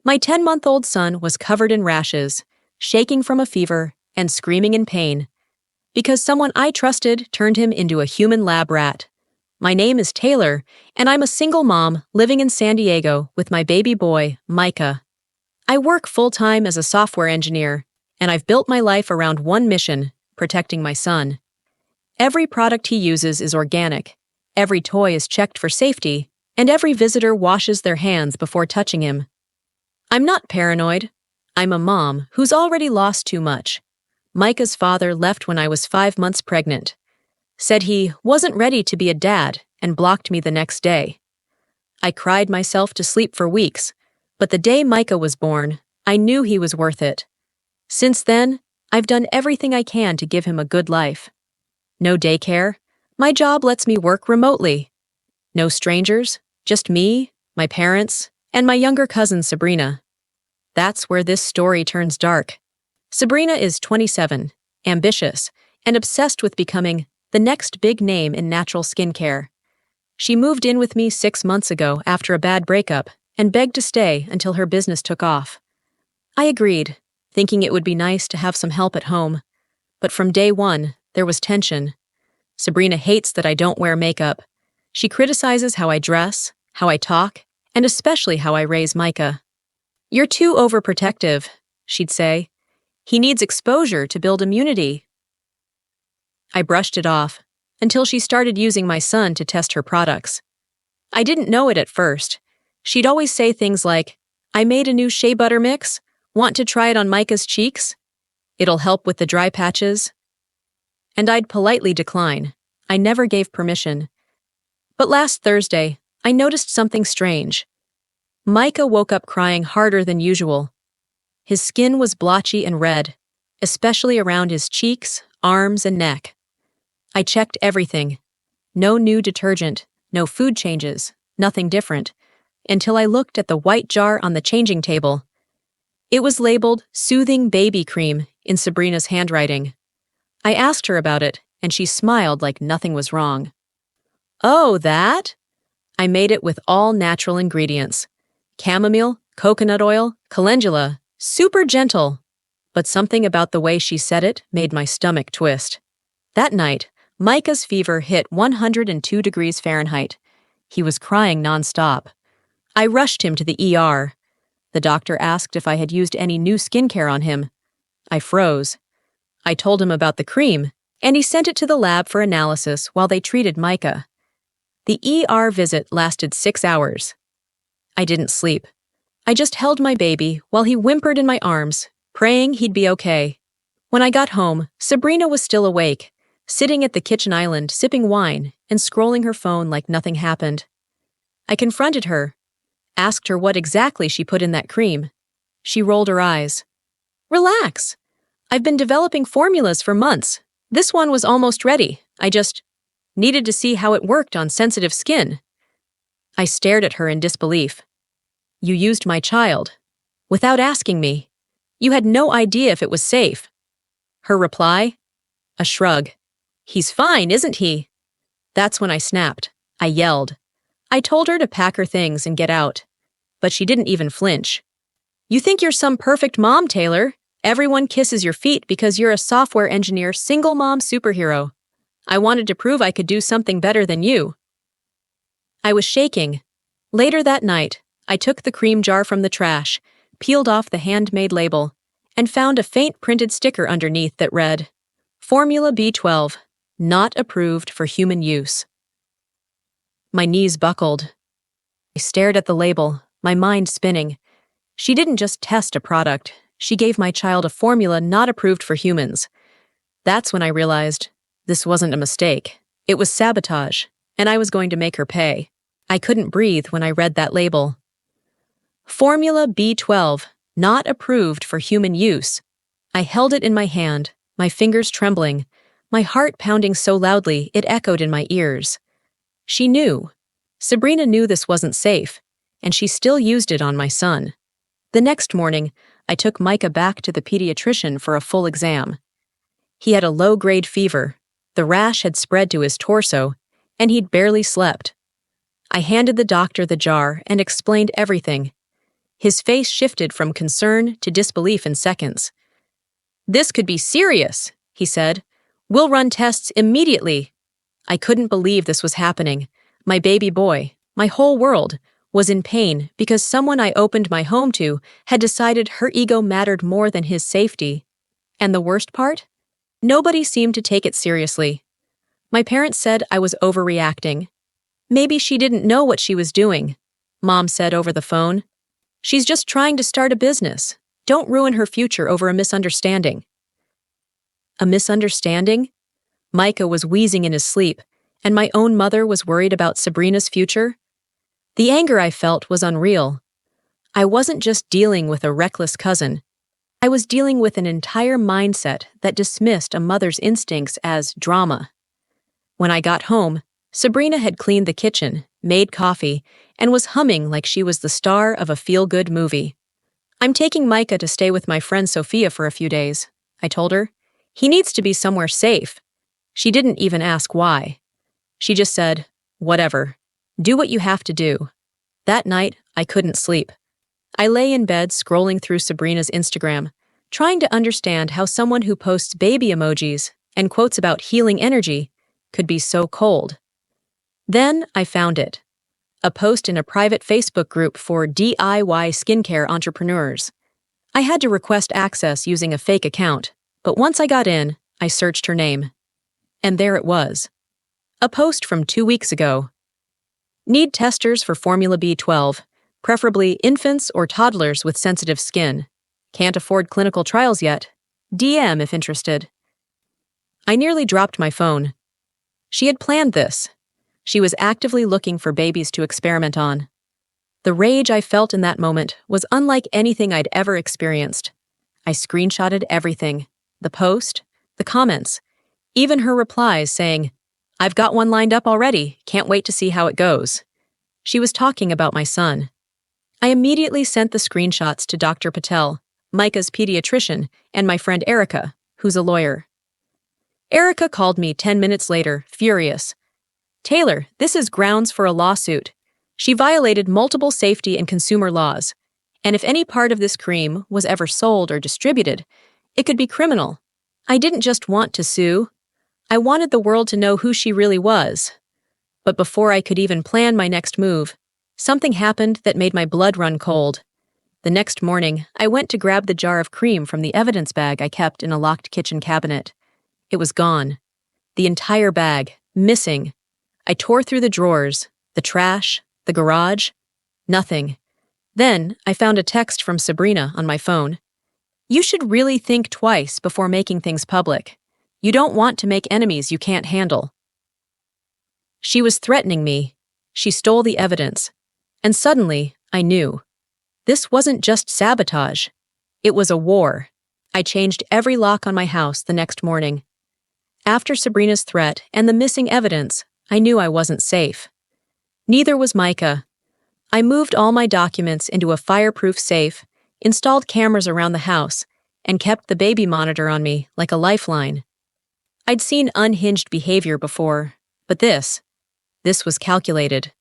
My 10-month-old son was covered in rashes, shaking from a fever, and screaming in pain, because someone I trusted turned him into a human lab rat. My name is Taylor, and I'm a single mom living in San Diego with my baby boy, Micah. I work full-time as a software engineer, and I've built my life around one mission: protecting my son. Every product he uses is organic, every toy is checked for safety, and every visitor washes their hands before touching him. I'm not paranoid. I'm a mom who's already lost too much. Micah's father left when I was 5 months pregnant, said he wasn't ready to be a dad, and blocked me the next day. I cried myself to sleep for weeks, but the day Micah was born, I knew he was worth it. Since then, I've done everything I can to give him a good life. No daycare. My job lets me work remotely. No strangers, just me, my parents, and my younger cousin Sabrina. That's where this story turns dark. Sabrina is 27, ambitious, and obsessed with becoming the next big name in natural skincare. She moved in with me 6 months ago after a bad breakup and begged to stay until her business took off. I agreed, thinking it would be nice to have some help at home. But from day one, there was tension. Sabrina hates that I don't wear makeup. She criticizes how I dress, how I talk, and especially how I raise Micah. "You're too overprotective," she'd say. "He needs exposure to build immunity." I brushed it off, until she started using my son to test her products. I didn't know it at first. She'd always say things like, "I made a new shea butter mix. Want to try it on Micah's cheeks? It'll help with the dry patches." And I'd politely decline. I never gave permission. But last Thursday, I noticed something strange. Micah woke up crying harder than usual. His skin was blotchy and red, especially around his cheeks, arms, and neck. I checked everything. No new detergent, no food changes, nothing different, until I looked at the white jar on the changing table. It was labeled Soothing Baby Cream in Sabrina's handwriting. I asked her about it, and she smiled like nothing was wrong. "Oh, that?" I made it with all natural ingredients. Chamomile, coconut oil, calendula, super gentle. But something about the way she said it made my stomach twist. That night, Micah's fever hit 102 degrees Fahrenheit. He was crying nonstop. I rushed him to the ER. The doctor asked if I had used any new skincare on him. I froze. I told him about the cream, and he sent it to the lab for analysis while they treated Micah. The ER visit lasted 6 hours. I didn't sleep. I just held my baby while he whimpered in my arms, praying he'd be okay. When I got home, Sabrina was still awake, sitting at the kitchen island sipping wine and scrolling her phone like nothing happened. I confronted her, asked her what exactly she put in that cream. She rolled her eyes. "Relax. I've been developing formulas for months. This one was almost ready. I just needed to see how it worked on sensitive skin." I stared at her in disbelief. "You used my child. Without asking me. You had no idea if it was safe." Her reply? A shrug. "He's fine, isn't he?" That's when I snapped. I yelled. I told her to pack her things and get out. But she didn't even flinch. "You think you're some perfect mom, Taylor. Everyone kisses your feet because you're a software engineer single mom superhero. I wanted to prove I could do something better than you." I was shaking. Later that night, I took the cream jar from the trash, peeled off the handmade label, and found a faint printed sticker underneath that read, "Formula B12, not approved for human use." My knees buckled. I stared at the label, my mind spinning. She didn't just test a product. She gave my child a formula not approved for humans. That's when I realized this wasn't a mistake. It was sabotage, and I was going to make her pay. I couldn't breathe when I read that label. Formula B12, not approved for human use. I held it in my hand, my fingers trembling, my heart pounding so loudly it echoed in my ears. She knew. Sabrina knew this wasn't safe, and she still used it on my son. The next morning, I took Micah back to the pediatrician for a full exam. He had a low-grade fever, the rash had spread to his torso, and he'd barely slept. I handed the doctor the jar and explained everything. His face shifted from concern to disbelief in seconds. "This could be serious," he said. "We'll run tests immediately." I couldn't believe this was happening. My baby boy, my whole world, was in pain because someone I opened my home to had decided her ego mattered more than his safety. And the worst part? Nobody seemed to take it seriously. My parents said I was overreacting. "Maybe she didn't know what she was doing," Mom said over the phone. "She's just trying to start a business. Don't ruin her future over a misunderstanding." A misunderstanding? Micah was wheezing in his sleep, and my own mother was worried about Sabrina's future. The anger I felt was unreal. I wasn't just dealing with a reckless cousin. I was dealing with an entire mindset that dismissed a mother's instincts as drama. When I got home, Sabrina had cleaned the kitchen, made coffee, and was humming like she was the star of a feel-good movie. "I'm taking Micah to stay with my friend Sophia for a few days," I told her. "He needs to be somewhere safe." She didn't even ask why. She just said, "Whatever. Do what you have to do." That night, I couldn't sleep. I lay in bed scrolling through Sabrina's Instagram, trying to understand how someone who posts baby emojis and quotes about healing energy could be so cold. Then I found it. A post in a private Facebook group for DIY skincare entrepreneurs. I had to request access using a fake account, but once I got in, I searched her name. And there it was. A post from 2 weeks ago. "Need testers for Formula B12, preferably infants or toddlers with sensitive skin. Can't afford clinical trials yet. DM if interested." I nearly dropped my phone. She had planned this. She was actively looking for babies to experiment on. The rage I felt in that moment was unlike anything I'd ever experienced. I screenshotted everything. The post, the comments, even her replies saying, "I've got one lined up already, can't wait to see how it goes." She was talking about my son. I immediately sent the screenshots to Dr. Patel, Micah's pediatrician, and my friend Erica, who's a lawyer. Erica called me 10 minutes later, furious. "Taylor, this is grounds for a lawsuit. She violated multiple safety and consumer laws, and if any part of this cream was ever sold or distributed, it could be criminal." I didn't just want to sue. I wanted the world to know who she really was. But before I could even plan my next move, something happened that made my blood run cold. The next morning, I went to grab the jar of cream from the evidence bag I kept in a locked kitchen cabinet. It was gone. The entire bag, missing. I tore through the drawers, the trash, the garage. Nothing. Then, I found a text from Sabrina on my phone. "You should really think twice before making things public. You don't want to make enemies you can't handle." She was threatening me. She stole the evidence. And suddenly, I knew. This wasn't just sabotage. It was a war. I changed every lock on my house the next morning. After Sabrina's threat and the missing evidence, I knew I wasn't safe. Neither was Micah. I moved all my documents into a fireproof safe, installed cameras around the house, and kept the baby monitor on me like a lifeline. I'd seen unhinged behavior before, but this was calculated.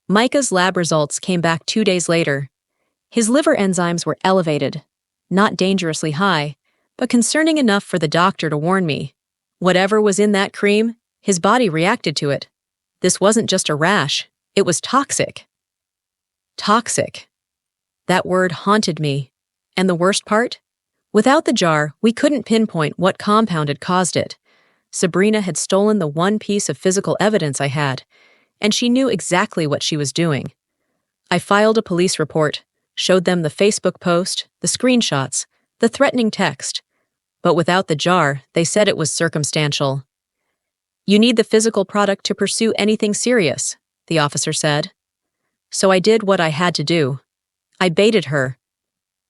Micah's lab results came back 2 days later. His liver enzymes were elevated, not dangerously high, but concerning enough for the doctor to warn me. Whatever was in that cream, his body reacted to it. This wasn't just a rash, it was toxic. Toxic. That word haunted me. And the worst part? Without the jar, we couldn't pinpoint what compound had caused it. Sabrina had stolen the one piece of physical evidence I had, and she knew exactly what she was doing. I filed a police report, showed them the Facebook post, the screenshots, the threatening text. But without the jar, they said it was circumstantial. "You need the physical product to pursue anything serious," the officer said. So I did what I had to do. I baited her.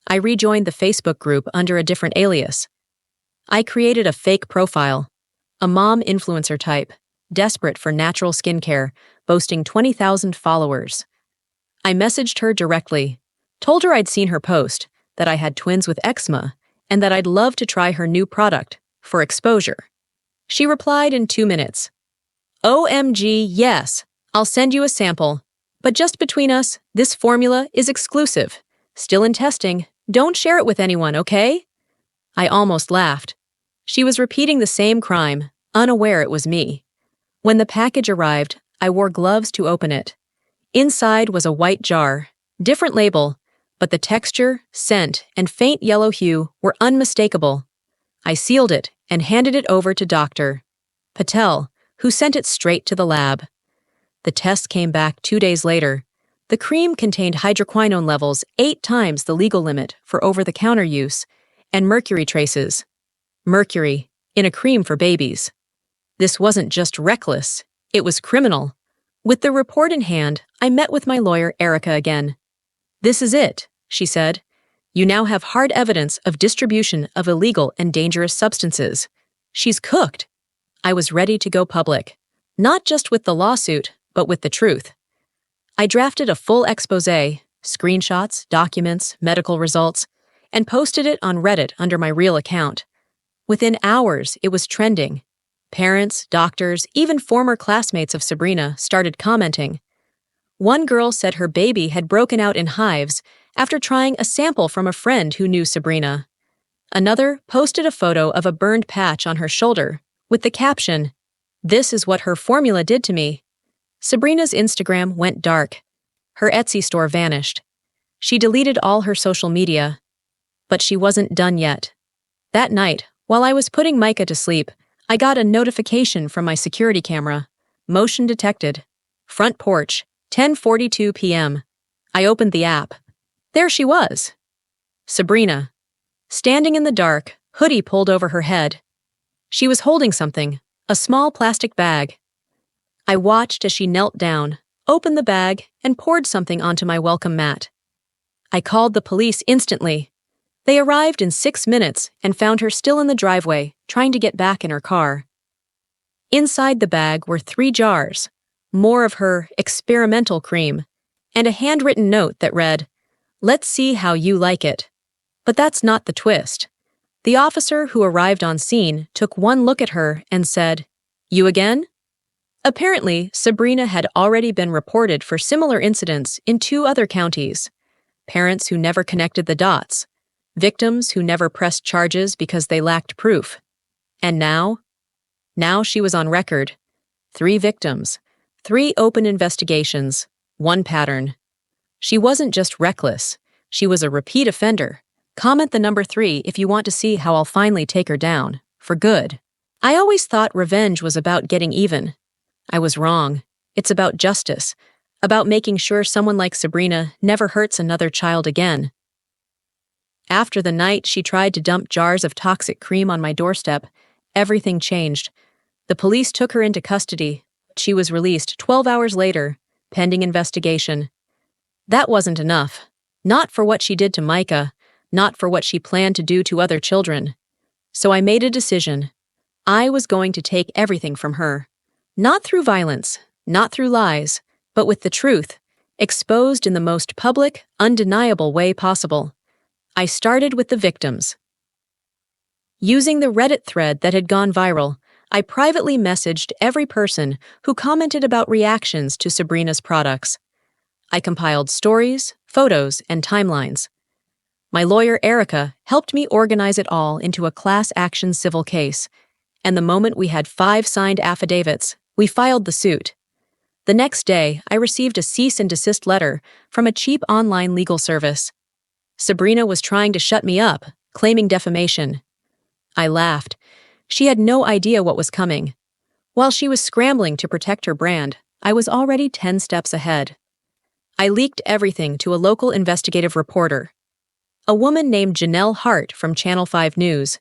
I rejoined the Facebook group under a different alias. I created a fake profile, a mom influencer type, desperate for natural skincare, boasting 20,000 followers. I messaged her directly, told her I'd seen her post, that I had twins with eczema, and that I'd love to try her new product, for exposure. She replied in 2 minutes. "OMG, yes, I'll send you a sample. But just between us, this formula is exclusive. Still in testing. Don't share it with anyone, okay? I almost laughed. She was repeating the same crime, unaware it was me. When the package arrived, I wore gloves to open it. Inside was a white jar, different label, but the texture, scent, and faint yellow hue were unmistakable. I sealed it and handed it over to Dr. Patel, who sent it straight to the lab. The test came back 2 days later. The cream contained hydroquinone levels 8 times the legal limit for over-the-counter use, and mercury traces. Mercury, in a cream for babies. This wasn't just reckless, it was criminal. With the report in hand, I met with my lawyer, Erica, again. "This is it," she said. "You now have hard evidence of distribution of illegal and dangerous substances. She's cooked." I was ready to go public. Not just with the lawsuit, but with the truth. I drafted a full exposé, screenshots, documents, medical results, and posted it on Reddit under my real account. Within hours, it was trending. Parents, doctors, even former classmates of Sabrina started commenting. One girl said her baby had broken out in hives after trying a sample from a friend who knew Sabrina. Another posted a photo of a burned patch on her shoulder with the caption, "This is what her formula did to me." Sabrina's Instagram went dark. Her Etsy store vanished. She deleted all her social media. But she wasn't done yet. That night, while I was putting Micah to sleep, I got a notification from my security camera. Motion detected. Front porch, 10:42 p.m. I opened the app. There she was. Sabrina. Standing in the dark, hoodie pulled over her head. She was holding something, a small plastic bag. I watched as she knelt down, opened the bag, and poured something onto my welcome mat. I called the police instantly. They arrived in 6 minutes and found her still in the driveway, trying to get back in her car. Inside the bag were 3 jars, more of her experimental cream, and a handwritten note that read, "Let's see how you like it." But that's not the twist. The officer who arrived on scene took one look at her and said, "You again?" Apparently, Sabrina had already been reported for similar incidents in 2 other counties. Parents who never connected the dots. Victims who never pressed charges because they lacked proof. And now? Now she was on record. 3 victims, 3 open investigations, 1 pattern. She wasn't just reckless. She was a repeat offender. Comment the number 3 if you want to see how I'll finally take her down. For good. I always thought revenge was about getting even. I was wrong. It's about justice. About making sure someone like Sabrina never hurts another child again. After the night she tried to dump jars of toxic cream on my doorstep, everything changed. The police took her into custody. She was released 12 hours later, pending investigation. That wasn't enough. Not for what she did to Micah, not for what she planned to do to other children. So I made a decision. I was going to take everything from her. Not through violence, not through lies, but with the truth, exposed in the most public, undeniable way possible. I started with the victims. Using the Reddit thread that had gone viral, I privately messaged every person who commented about reactions to Sabrina's products. I compiled stories, photos, and timelines. My lawyer, Erica, helped me organize it all into a class action civil case, and the moment we had 5 signed affidavits, we filed the suit. The next day, I received a cease and desist letter from a cheap online legal service. Sabrina was trying to shut me up, claiming defamation. I laughed. She had no idea what was coming. While she was scrambling to protect her brand, I was already 10 steps ahead. I leaked everything to a local investigative reporter, a woman named Janelle Hart from Channel 5 News,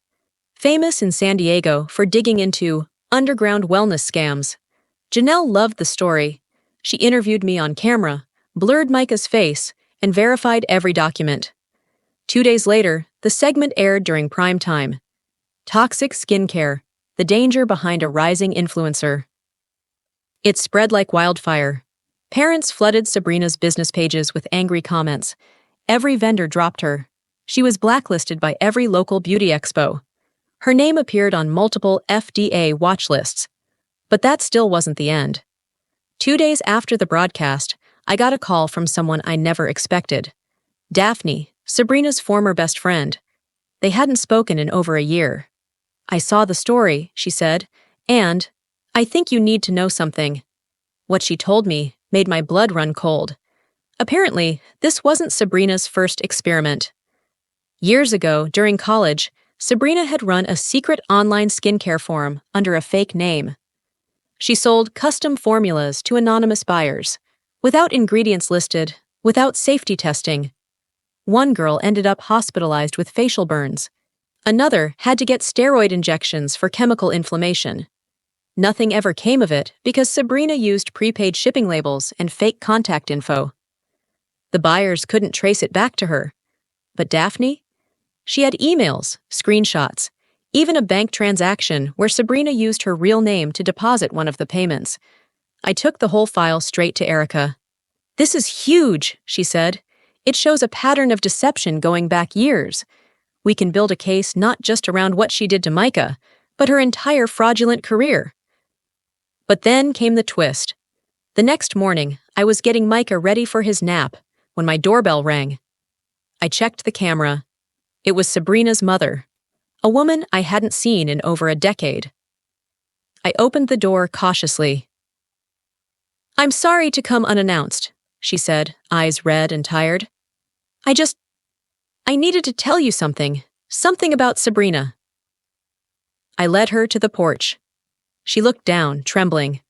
famous in San Diego for digging into underground wellness scams. Janelle loved the story. She interviewed me on camera, blurred Micah's face, and verified every document. 2 days later, the segment aired during prime time. Toxic skincare, the danger behind a rising influencer. It spread like wildfire. Parents flooded Sabrina's business pages with angry comments. Every vendor dropped her. She was blacklisted by every local beauty expo. Her name appeared on multiple FDA watch lists. But that still wasn't the end. 2 days after the broadcast, I got a call from someone I never expected. Daphne, Sabrina's former best friend. They hadn't spoken in over a year. I saw the story, she said, and I think you need to know something. What she told me made my blood run cold. Apparently, this wasn't Sabrina's first experiment. Years ago, during college, Sabrina had run a secret online skincare forum under a fake name. She sold custom formulas to anonymous buyers, without ingredients listed, without safety testing. One girl ended up hospitalized with facial burns. Another had to get steroid injections for chemical inflammation. Nothing ever came of it because Sabrina used prepaid shipping labels and fake contact info. The buyers couldn't trace it back to her. But Daphne? She had emails, screenshots, even a bank transaction where Sabrina used her real name to deposit one of the payments. I took the whole file straight to Erica. "This is huge," she said. "It shows a pattern of deception going back years. We can build a case not just around what she did to Micah, but her entire fraudulent career." But then came the twist. The next morning, I was getting Micah ready for his nap when my doorbell rang. I checked the camera. It was Sabrina's mother, a woman I hadn't seen in over a decade. I opened the door cautiously. "I'm sorry to come unannounced," she said, eyes red and tired. I needed to tell you something about Sabrina." I led her to the porch. She looked down, trembling.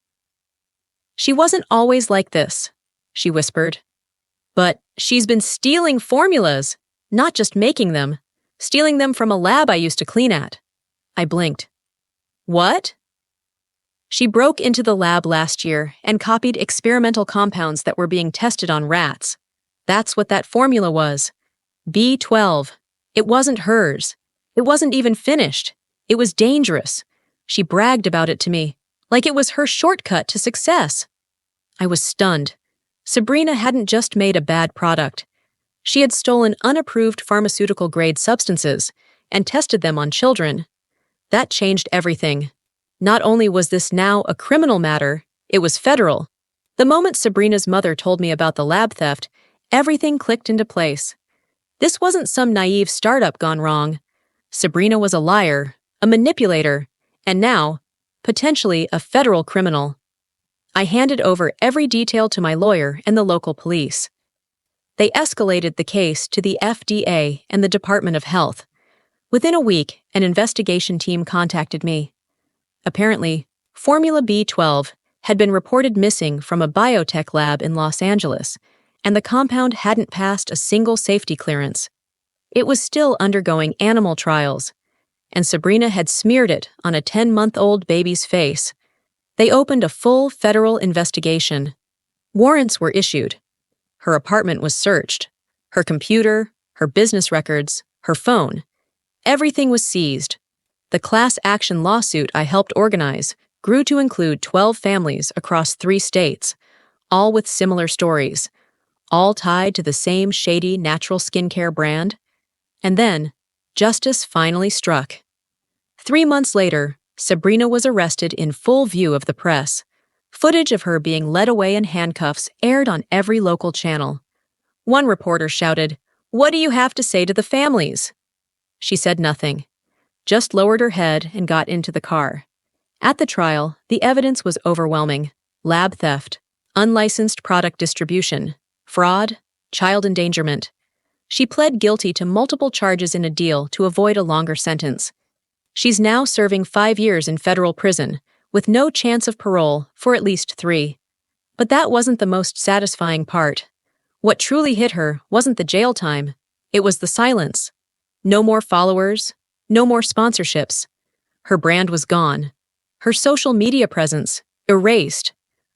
"She wasn't always like this," she whispered. "But she's been stealing formulas, not just making them, stealing them from a lab I used to clean at." I blinked. "What?" "She broke into the lab last year and copied experimental compounds that were being tested on rats. That's what that formula was. B12. It wasn't hers. It wasn't even finished. It was dangerous. She bragged about it to me, like it was her shortcut to success." I was stunned. Sabrina hadn't just made a bad product. She had stolen unapproved pharmaceutical-grade substances and tested them on children. That changed everything. Not only was this now a criminal matter, it was federal. The moment Sabrina's mother told me about the lab theft, everything clicked into place. This wasn't some naive startup gone wrong. Sabrina was a liar, a manipulator, and now, potentially a federal criminal. I handed over every detail to my lawyer and the local police. They escalated the case to the FDA and the Department of Health. Within a week, an investigation team contacted me. Apparently, Formula B12 had been reported missing from a biotech lab in Los Angeles, and the compound hadn't passed a single safety clearance. It was still undergoing animal trials, and Sabrina had smeared it on a 10-month-old baby's face. They opened a full federal investigation. Warrants were issued. Her apartment was searched. Her computer, her business records, her phone. Everything was seized. The class action lawsuit I helped organize grew to include 12 families across 3 states, all with similar stories, all tied to the same shady natural skincare brand. And then, justice finally struck. 3 months later, Sabrina was arrested in full view of the press. Footage of her being led away in handcuffs aired on every local channel. One reporter shouted, "What do you have to say to the families?" She said nothing, just lowered her head and got into the car. At the trial, the evidence was overwhelming. Lab theft, unlicensed product distribution, fraud, child endangerment. She pled guilty to multiple charges in a deal to avoid a longer sentence. She's now serving 5 years in federal prison, with no chance of parole for at least 3. But that wasn't the most satisfying part. What truly hit her wasn't the jail time, it was the silence. No more followers, no more sponsorships. Her brand was gone. Her social media presence, erased.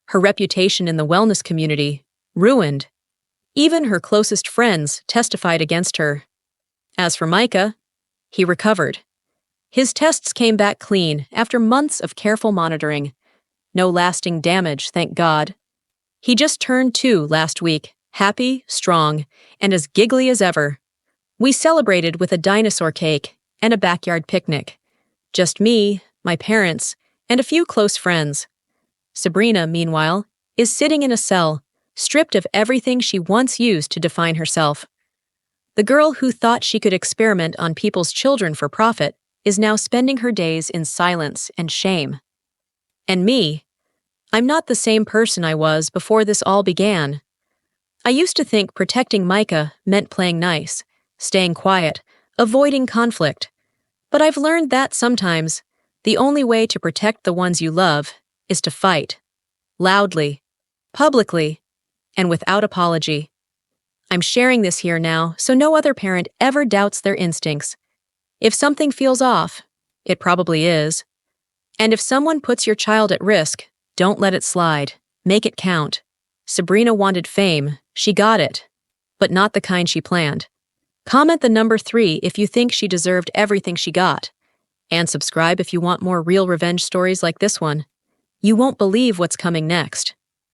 Her reputation in the wellness community, ruined. Even her closest friends testified against her. As for Micah, he recovered. His tests came back clean after months of careful monitoring. No lasting damage, thank God. He just turned 2 last week, happy, strong, and as giggly as ever. We celebrated with a dinosaur cake and a backyard picnic. Just me, my parents, and a few close friends. Sabrina, meanwhile, is sitting in a cell, stripped of everything she once used to define herself. The girl who thought she could experiment on people's children for profit is now spending her days in silence and shame. And me, I'm not the same person I was before this all began. I used to think protecting Micah meant playing nice, staying quiet, avoiding conflict. But I've learned that sometimes the only way to protect the ones you love is to fight. Loudly, publicly, and without apology. I'm sharing this here now so no other parent ever doubts their instincts. If something feels off, it probably is. And if someone puts your child at risk, don't let it slide. Make it count. Sabrina wanted fame. She got it. But not the kind she planned. Comment the number 3 if you think she deserved everything she got. And subscribe if you want more real revenge stories like this one. You won't believe what's coming next.